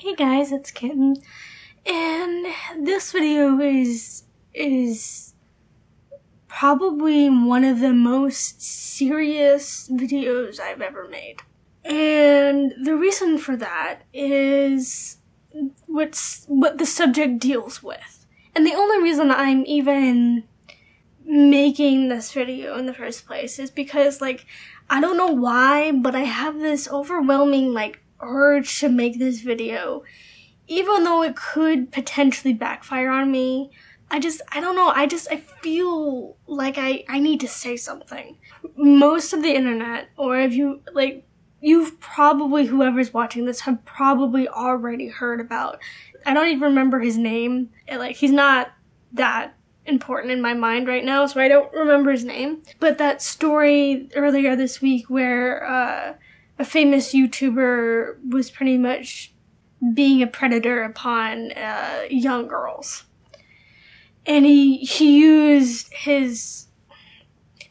Hey guys, it's Kitten, and this video is probably one of the most serious videos I've ever made. And the reason for that is what the subject deals with. And the only reason I'm even making this video in the first place is because, I don't know why, but I have this overwhelming, urge to make this video, even though it could potentially backfire on me. I don't know, I feel like I need to say something. Most of the internet, or if you've probably, whoever's watching this, have probably already heard about, I don't even remember his name, he's not that important in my mind right now, so I don't remember his name, but that story earlier this week where, a famous YouTuber was pretty much being a predator upon young girls. And he used his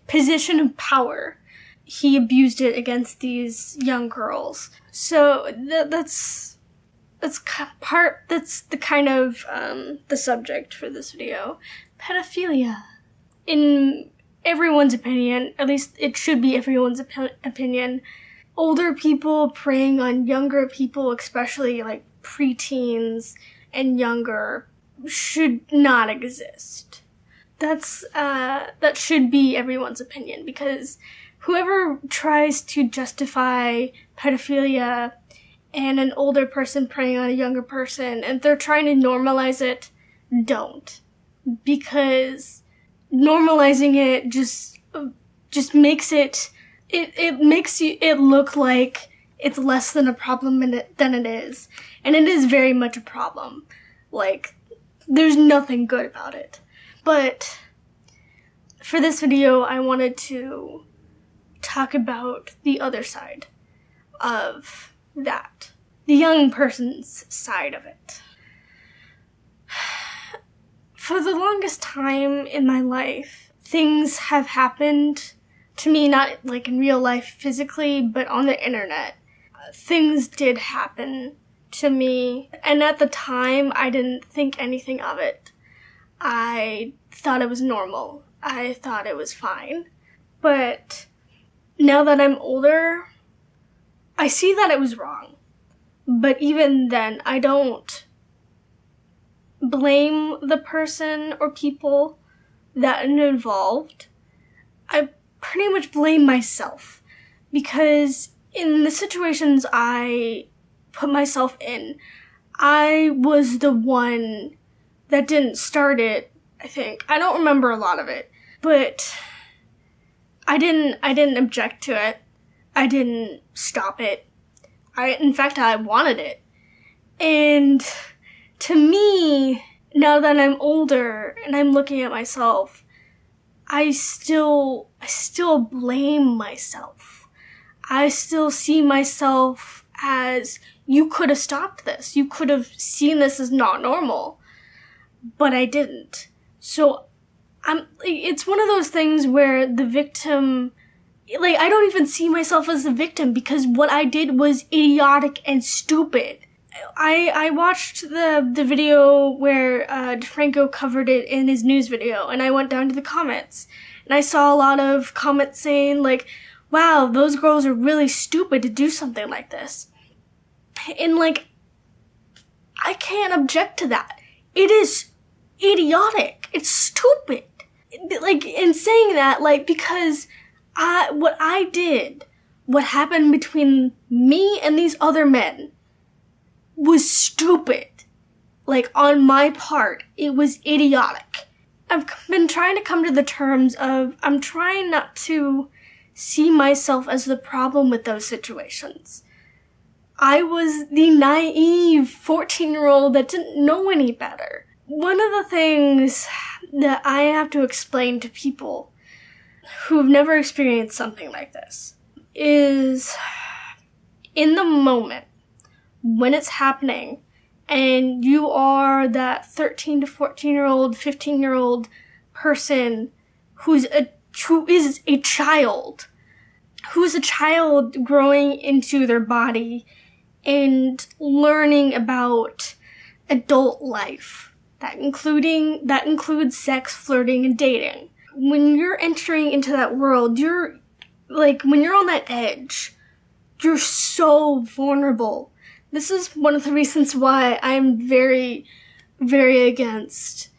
position of power. He abused it against these young girls. So that's the kind of the subject for this video. Pedophilia. In everyone's opinion, at least it should be everyone's opinion, older people preying on younger people, especially preteens and younger, should not exist. That should be everyone's opinion, because whoever tries to justify pedophilia and an older person preying on a younger person, and they're trying to normalize it, don't. Because normalizing it just makes it makes it look like it's less than a problem than it is. And it is very much a problem. There's nothing good about it. But for this video, I wanted to talk about the other side of that. The young person's side of it. For the longest time in my life, things have happened to me, not in real life physically, but on the internet. Things did happen to me, and at the time, I didn't think anything of it. I thought it was normal. I thought it was fine. But now that I'm older, I see that it was wrong. But even then, I don't blame the person or people that are involved. I pretty much blame myself, because in the situations I put myself in, I was the one that didn't start it, I think. I don't remember a lot of it, but I didn't object to it. I didn't stop it. In fact, I wanted it. And to me, now that I'm older and I'm looking at myself, I still blame myself. I still see myself as, you could have stopped this. You could have seen this as not normal. But I didn't. So it's one of those things where the victim, I don't even see myself as the victim, because what I did was idiotic and stupid. I watched the video where DeFranco covered it in his news video, and I went down to the comments, and I saw a lot of comments saying, wow, those girls are really stupid to do something like this. And, I can't object to that. It is idiotic. It's stupid. In saying that, because what I did, what happened between me and these other men, was stupid. On my part, it was idiotic. I've been trying to come to the terms of, I'm trying not to see myself as the problem with those situations. I was the naive 14-year-old that didn't know any better. One of the things that I have to explain to people who've never experienced something like this is, in the moment, when it's happening, and you are that 13 to 14-year-old, 15-year-old person who is a child growing into their body and learning about adult life. That includes sex, flirting, and dating. When you're entering into that world, you're like, when you're on that edge, you're so vulnerable. This is one of the reasons why I'm very, very against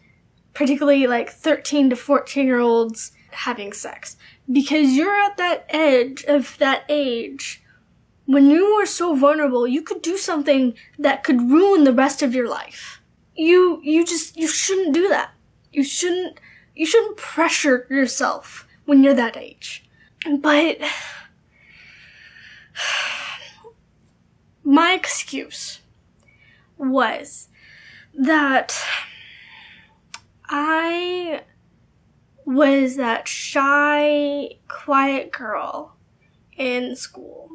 particularly like 13 to 14-year-olds having sex. Because you're at that edge of that age. When you are so vulnerable, you could do something that could ruin the rest of your life. You shouldn't do that. You shouldn't pressure yourself when you're that age. But my excuse was that I was that shy, quiet girl in school,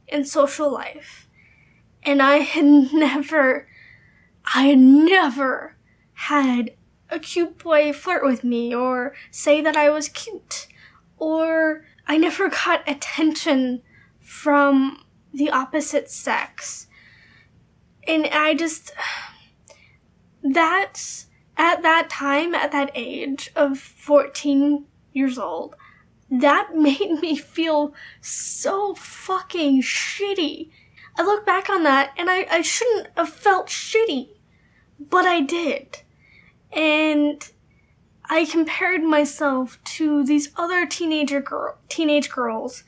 in social life, and I had never had a cute boy flirt with me or say that I was cute, or I never got attention from the opposite sex. And at that time, at that age of 14 years old, that made me feel so fucking shitty. I look back on that and I shouldn't have felt shitty, but I did. And I compared myself to these other teenage girls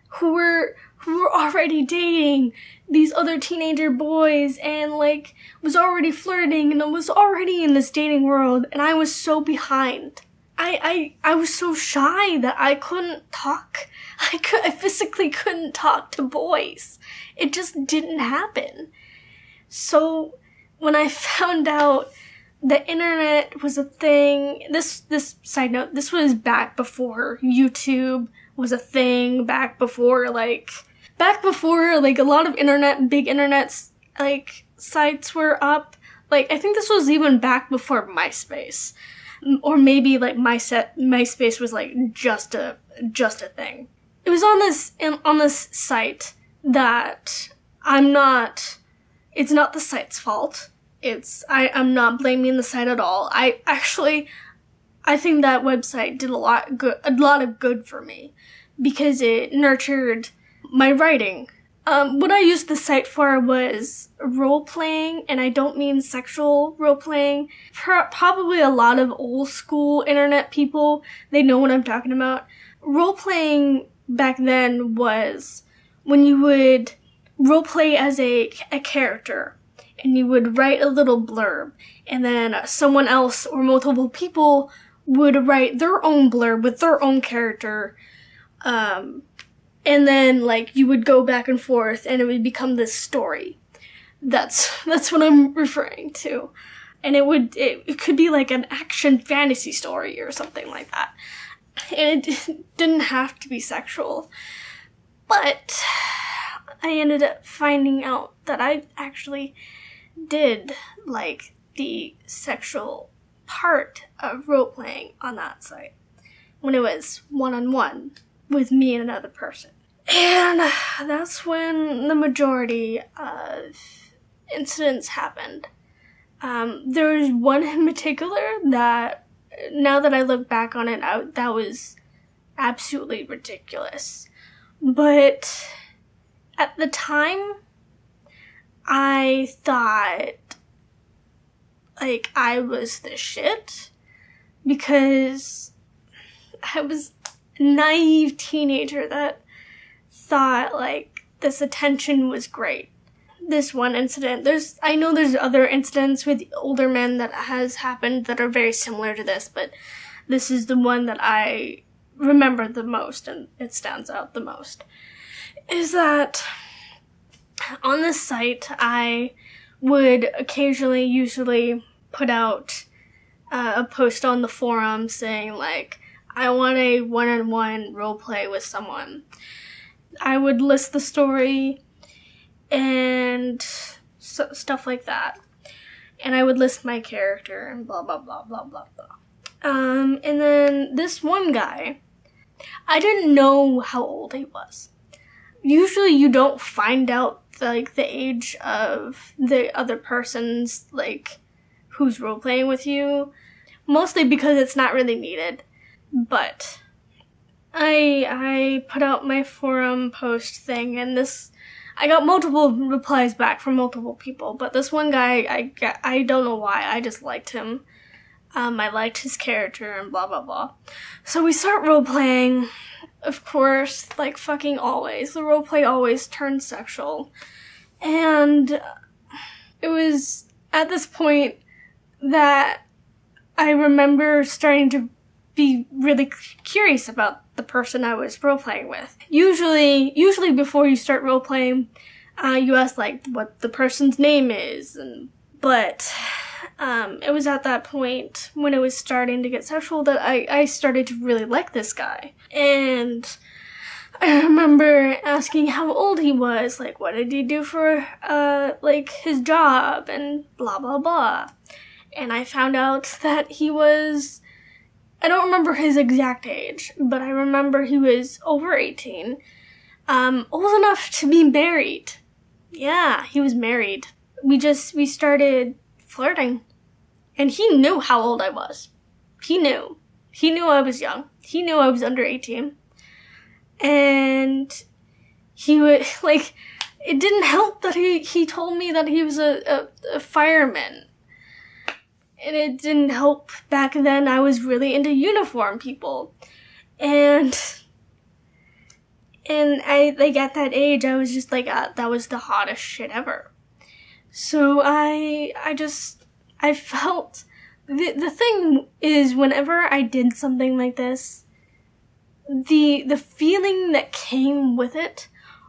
who were already dating these other teenager boys and like was already flirting and was already in this dating world, and I was so behind. I was so shy that I couldn't talk. I physically couldn't talk to boys. It just didn't happen. So when I found out the internet was a thing, this side note, this was back before YouTube was a thing, back before a lot of big internet like sites were up. Like, I think this was even back before MySpace. Or maybe like MySpace was like just a thing. It was on this site that it's not the site's fault. I'm not blaming the site at all. I think that website did a lot of good for me because it nurtured my writing. What I used the site for was role-playing, and I don't mean sexual role-playing. Probably a lot of old-school internet people, they know what I'm talking about. Role-playing back then was when you would role-play as a character, and you would write a little blurb, and then someone else or multiple people would write their own blurb with their own character, and then, like, you would go back and forth, and it would become this story. That's what I'm referring to. And it could be like an action fantasy story or something like that. And it didn't have to be sexual. But I ended up finding out that I actually did like the sexual part of role-playing on that site. When it was one-on-one with me and another person. And that's when the majority of incidents happened. There was one in particular that, now that I look back on it, that was absolutely ridiculous. But at the time, I thought, like, I was the shit, because I was a naive teenager that thought, like, this attention was great. This one incident, I know there's other incidents with older men that has happened that are very similar to this, but this is the one that I remember the most, and it stands out the most, is that on this site, I would usually put out a post on the forum saying, like, I want a one-on-one roleplay with someone. I would list the story and stuff like that. And I would list my character and blah, blah, blah, blah, blah, blah. And then this one guy, I didn't know how old he was. usually you don't find out like the age of the other person's like who's role-playing with you, mostly because it's not really needed. But I put out my forum post thing, and I got multiple replies back from multiple people, but this one guy, I don't know why, I just liked him. I liked his character and blah blah blah. So we start role-playing. Of course, like fucking always, the roleplay always turns sexual. And it was at this point that I remember starting to be really curious about the person I was role-playing with. Usually before you start role-playing, you ask like what the person's name is, but it was at that point when it was starting to get sexual that I started to really like this guy. And I remember asking how old he was, like what did he do for like his job and blah blah blah. And I found out that he was, I don't remember his exact age, but I remember he was over 18, old enough to be married. Yeah, he was married. We started flirting, and he knew how old I was. He knew I was young. He knew I was under 18. And he would, like, it didn't help that he told me that he was a fireman. And it didn't help back then. I was really into uniform people. And I, like, at that age, I was just like, that was the hottest shit ever. So I felt, the thing is, whenever I did something like this, the feeling that came with it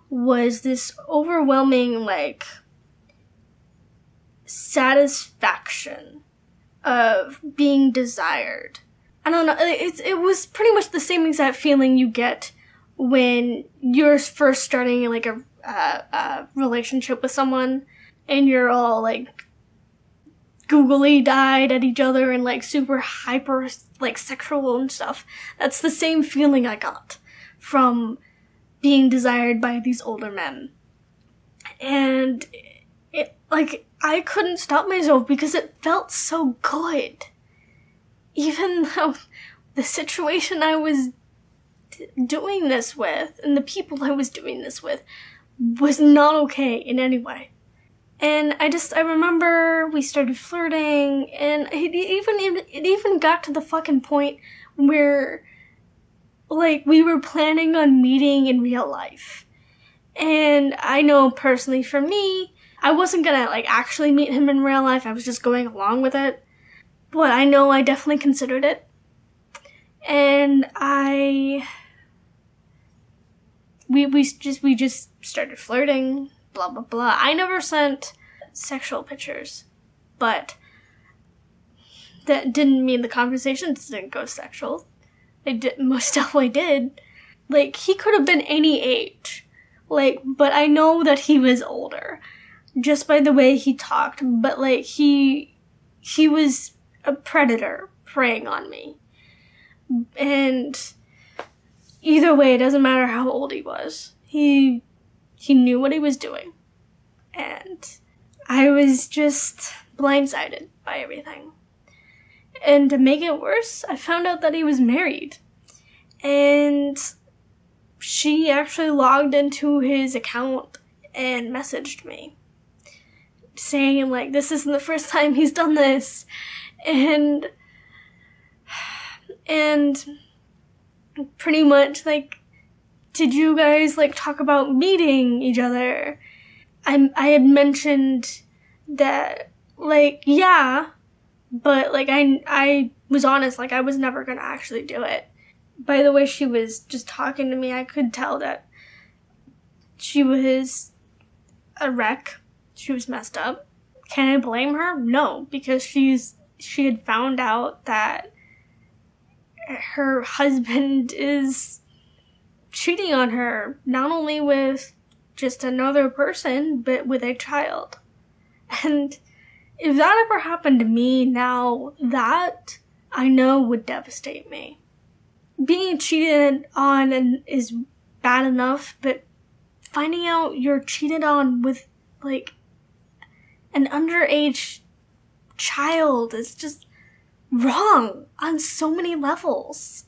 was this overwhelming, like, satisfaction of being desired. I don't know, it was pretty much the same exact feeling you get when you're first starting like a relationship with someone and you're all like googly-eyed at each other and like super hyper like sexual and stuff. That's the same feeling I got from being desired by these older men. And it, like, I couldn't stop myself because it felt so good. Even though the situation I was doing this with and the people I was doing this with was not okay in any way. And I remember we started flirting, and it even got to the fucking point where, like, we were planning on meeting in real life. And I know personally for me, I wasn't gonna, like, actually meet him in real life. I was just going along with it. But I know I definitely considered it. And we just started flirting, blah, blah, blah. I never sent sexual pictures, but that didn't mean the conversations didn't go sexual. They most definitely did. Like, he could have been any age. Like, but I know that he was older, just by the way he talked. But, like, he was a predator preying on me. And either way, it doesn't matter how old he was. He knew what he was doing. And I was just blindsided by everything. And to make it worse, I found out that he was married. And she actually logged into his account and messaged me, saying, like, this isn't the first time he's done this. And pretty much, like, did you guys, like, talk about meeting each other? I had mentioned that, like, yeah, but, like, I was honest, like, I was never gonna actually do it. By the way she was just talking to me, I could tell that she was a wreck. She was messed up. Can I blame her? No, because she had found out that her husband is cheating on her, not only with just another person, but with a child. And if that ever happened to me now, that I know would devastate me. Being cheated on is bad enough, but finding out you're cheated on with, like, an underage child is just wrong on so many levels.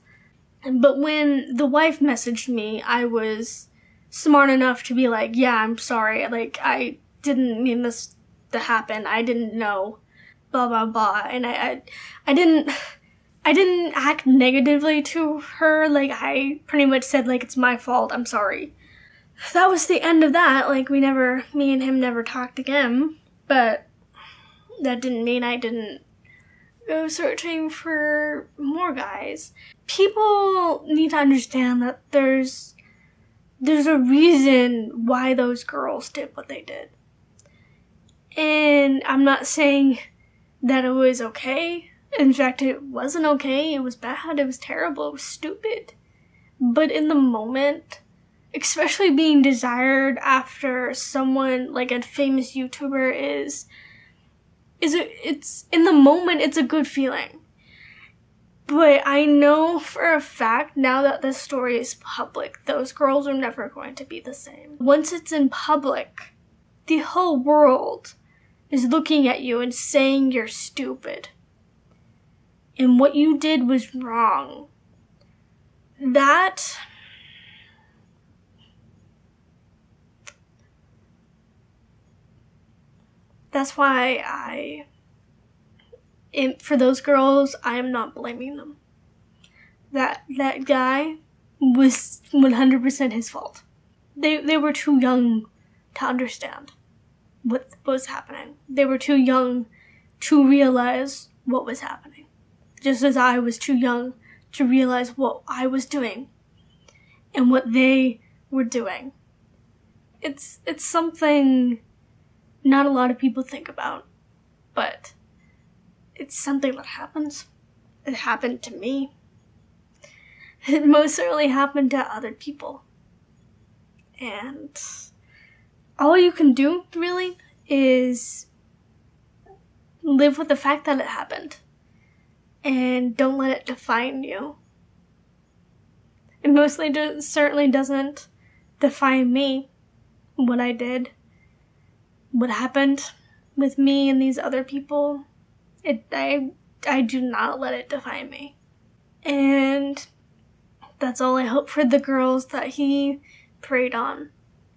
But when the wife messaged me, I was smart enough to be like, yeah, I'm sorry. Like, I didn't mean this to happen. I didn't know. Blah, blah, blah. And I didn't act negatively to her. Like, I pretty much said, like, it's my fault. I'm sorry. That was the end of that. Like, me and him never talked again. But that didn't mean I didn't go searching for more guys. People need to understand that there's a reason why those girls did what they did. And I'm not saying that it was okay. In fact, it wasn't okay. It was bad. It was terrible. It was stupid. But in the moment, especially being desired after someone like a famous YouTuber it's in the moment, it's a good feeling. But I know for a fact now that this story is public, those girls are never going to be the same. Once it's in public, the whole world is looking at you and saying you're stupid. And what you did was wrong. That's why for those girls, I am not blaming them. That guy was 100% his fault. They were too young to understand what was happening. They were too young to realize what was happening. Just as I was too young to realize what I was doing and what they were doing. It's something not a lot of people think about, but it's something that happens. It happened to me. It most certainly happened to other people. And all you can do, really, is live with the fact that it happened. And don't let it define you. It certainly doesn't define me, what I did, what happened with me and these other people. I do not let it define me. And that's all I hope for the girls that he preyed on,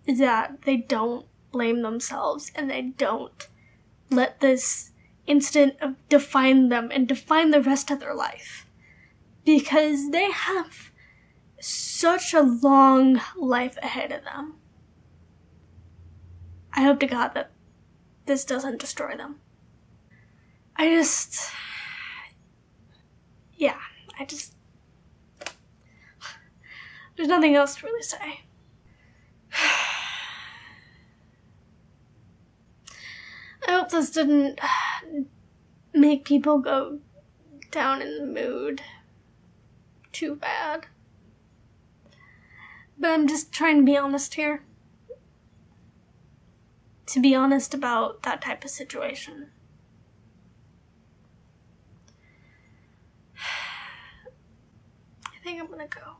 is that they don't blame themselves and they don't let this incident define them and define the rest of their life. Because they have such a long life ahead of them. I hope to God that this doesn't destroy them. There's nothing else to really say. I hope this didn't make people go down in the mood too bad. But I'm just trying to be honest here. To be honest about that type of situation. I think I'm gonna go.